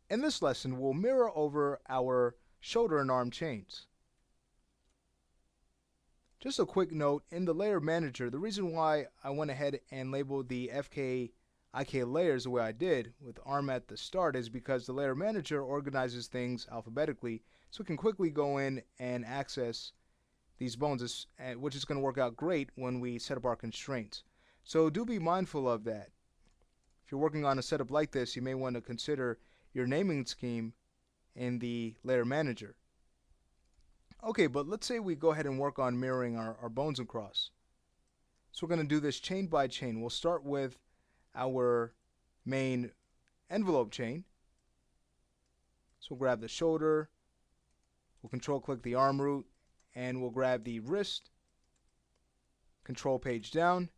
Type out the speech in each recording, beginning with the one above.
In this lesson, we'll mirror over our shoulder and arm chains. Just a quick note, in the layer manager, the reason why I went ahead and labeled the FK IK layers the way I did with arm at the start is because the layer manager organizes things alphabetically, so we can quickly go in and access these bones, which is going to work out great when we set up our constraints. So do be mindful of that. If you're working on a setup like this, you may want to consider your naming scheme in the layer manager. Okay, but let's say we go ahead and work on mirroring our bones across. So we're going to do this chain by chain. We'll start with our main envelope chain. So we'll grab the shoulder, we'll control click the arm root, and we'll grab the wrist, control page down.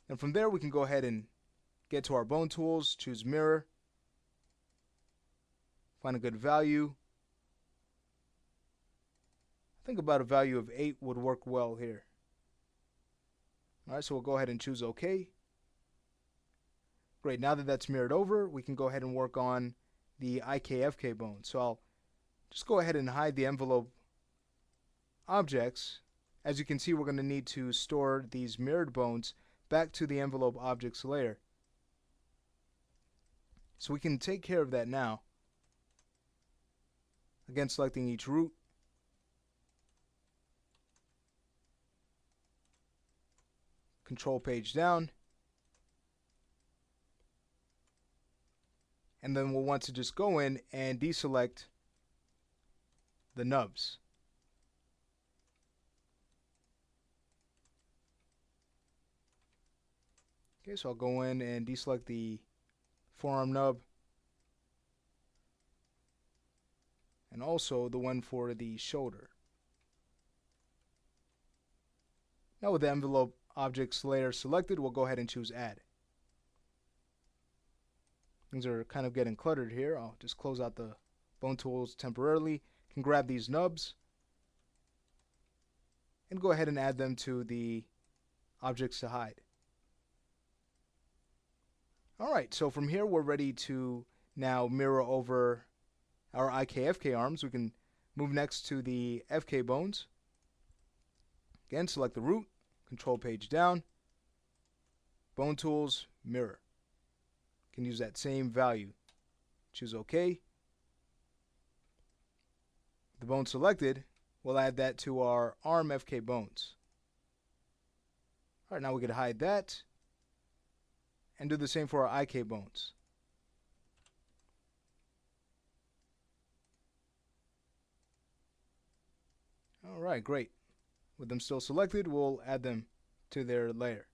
And from there we can go ahead and get to our bone tools, choose mirror, find a good value. I think about a value of 8 would work well here. Alright, so we'll go ahead and choose OK. Great, now that that's mirrored over, we can go ahead and work on the IKFK bone. So I'll just go ahead and hide the envelope objects. As you can see, we're going to need to store these mirrored bones back to the envelope objects layer. So we can take care of that now. Again, selecting each root. Control page down. And then we'll want to just go in and deselect the nubs. Okay, so I'll go in and deselect the forearm nub and also the one for the shoulder. Now with the envelope objects layer selected, we'll go ahead and choose add. Things are kind of getting cluttered here. I'll just close out the bone tools temporarily. Can grab these nubs and go ahead and add them to the objects to hide. Alright, so from here we're ready to now mirror over our IKFK arms. We can move next to the FK bones. Again, select the root, control page down, bone tools, mirror. Can use that same value. Choose OK. The bone selected, we'll add that to our arm FK bones. Alright, now we can hide that and do the same for our IK bones. Alright, great. With them still selected, we'll add them to their layer.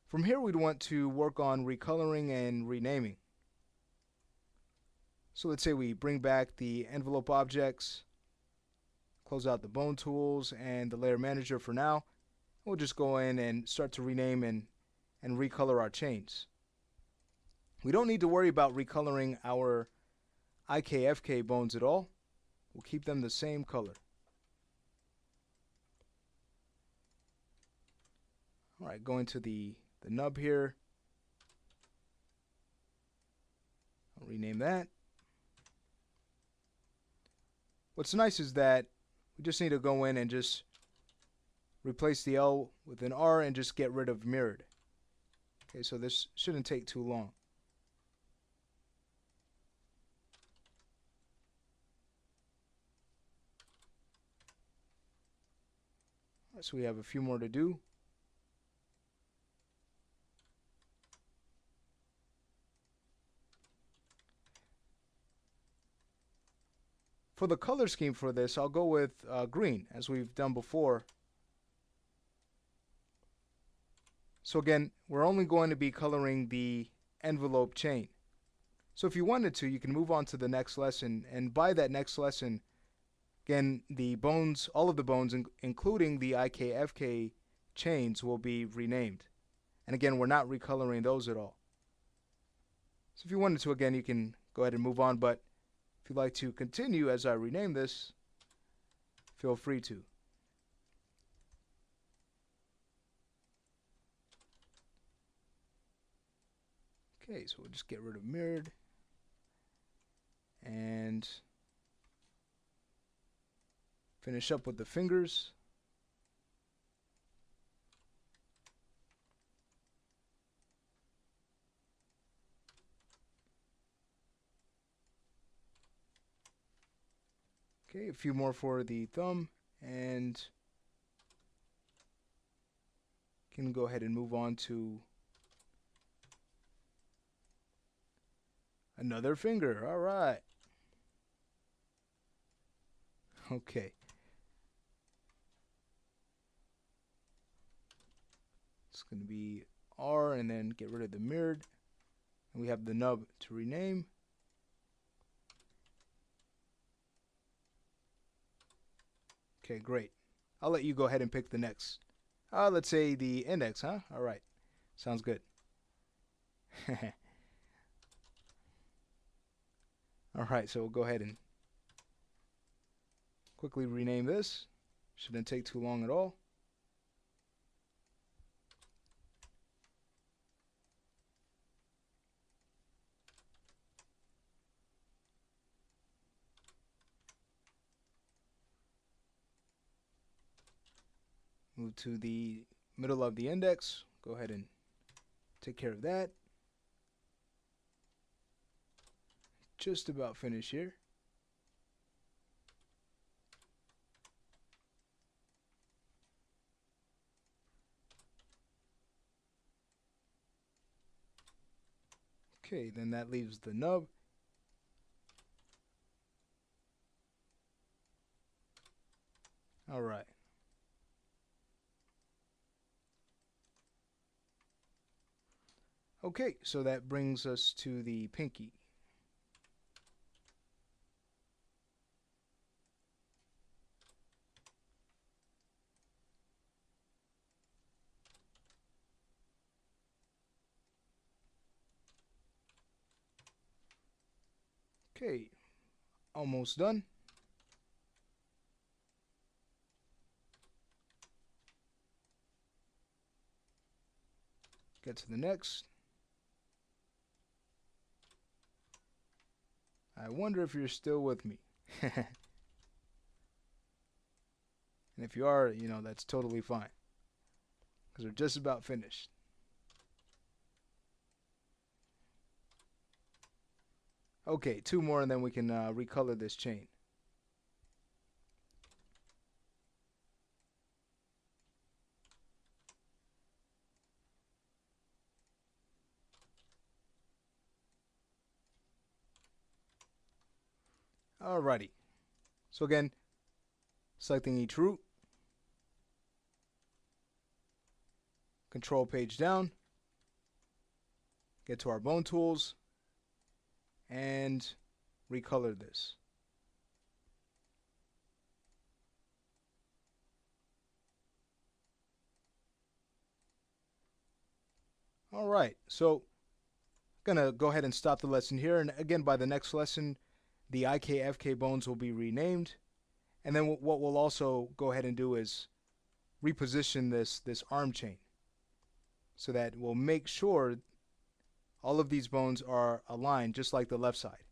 From here, we'd want to work on recoloring and renaming. So let's say we bring back the envelope objects, close out the bone tools and the layer manager for now. We'll just go in and start to rename and recolor our chains. We don't need to worry about recoloring our IKFK bones at all. We'll keep them the same color. Alright, going to the nub here. I'll rename that. What's nice is that we just need to go in and just replace the L with an R and just get rid of mirrored. Okay, so this shouldn't take too long. Alright, so we have a few more to do. For the color scheme for this, I'll go with green, as we've done before. So again, we're only going to be coloring the envelope chain. So if you wanted to, you can move on to the next lesson, and by that next lesson, again, the bones, all of the bones, including the IKFK chains, will be renamed. And again, we're not recoloring those at all. So if you wanted to, again, you can go ahead and move on, but if you'd like to continue as I rename this, feel free to. Okay, so we'll just get rid of mirrored and finish up with the fingers. Okay, a few more for the thumb, and can go ahead and move on to another finger. All right. Okay. It's going to be R and then get rid of the mirrored. And we have the nub to rename. Okay, great. I'll let you go ahead and pick the next. Let's say the index, huh? All right. Sounds good. All right, so we'll go ahead and quickly rename this. Shouldn't take too long at all. Move to the middle of the index. Go ahead and take care of that. Just about finished here. Okay, then that leaves the nub. All right. Okay, so that brings us to the pinky. Okay, almost done. Get to the next. I wonder if you're still with me. And if you are, you know, that's totally fine, because we're just about finished. Okay, two more and then we can recolor this chain. Alrighty. So again, selecting each root, control page down, get to our bone tools, and recolor this. Alright, so I'm gonna go ahead and stop the lesson here, and again by the next lesson the IKFK bones will be renamed, and then what we'll also go ahead and do is reposition this arm chain so that we'll make sure all of these bones are aligned just like the left side.